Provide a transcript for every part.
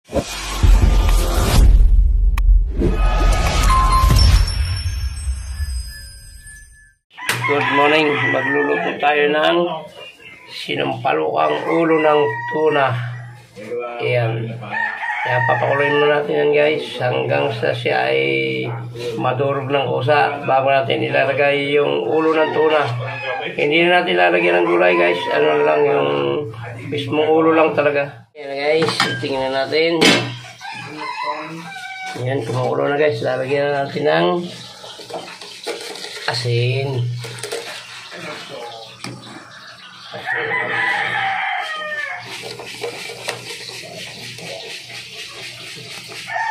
Good morning. Magluluto tayo ng sinampalukang ulo ng tuna. Ayan. Kaya papakuloyin muna natin yan guys hanggang sa siya ay madurog ng kusa bago natin ilalagay yung ulo ng tuna. Hindi na natin ilalagyan ng gulay guys. Ano lang yung mismong ulo lang talaga. Ayan guys. Tingnan natin. Ayan. Kumukulo na guys. Lalagyan na natin ng asin.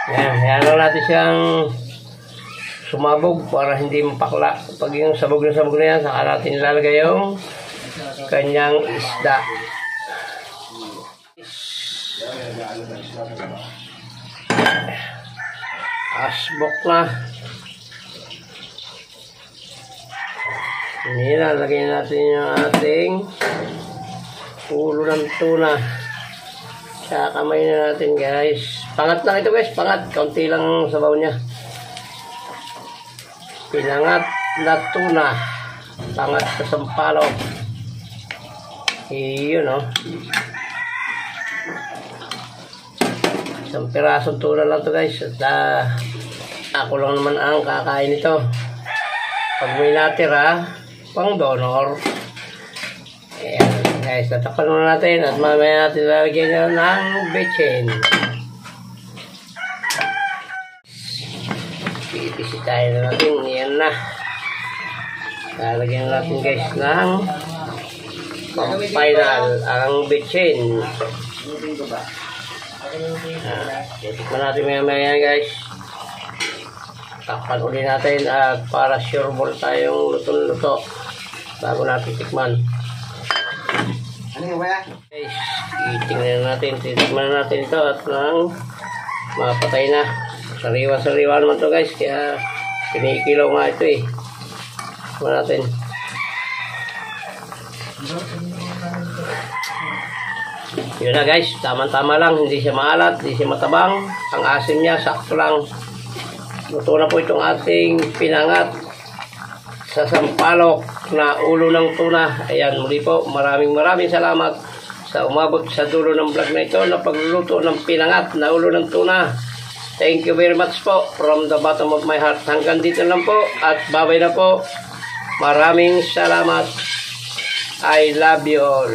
Yan, hayaan lang natin siyang sumabog para hindi mapakla. Pag yung sabog na yan, saka natin ilalagay yung kanyang isda. Asbok na. Nilalagay natin yung ating ulo ng tuna. Sa kamay na natin guys. Pangat lang ito guys. Pangat. Kaunti lang sabaw niya. Pinangat na tuna. Pangat sa sampalok. Iyon o. Isang pirasong tuna lang ito guys. At ako lang naman ang kakain ito. Pag may natira, pang donor. Ayan guys, tatakpan muna natin at mamaya natin lalagyan nyo ng bechin. Pipisi tayo na natin. Ayan na. Lalagyan natin guys ng final ang bechin. Titikman natin mamaya guys. Takpan ulit natin at para sure ball tayong luto-luto bago natin tikman. Ano yung kaya? Guys, itingnan natin, titikman natin ito at nang mapatay na. Sariwa-sariwa naman ito guys, kaya pinikilaw nga ito eh. Tikman natin. Yun na guys, tama-tama lang, hindi siya maalat, hindi siya matabang. Ang asim niya, sakto lang. Luto na po itong ating pinangat sa sampalok na ulo ng tuna. Ayan, muli po, maraming salamat sa umabot sa dulo ng vlog na ito na pagluluto ng pinangat na ulo ng tuna. Thank you very much po from the bottom of my heart. Hanggang dito lang po at bye-bye na po. Maraming salamat. I love you all.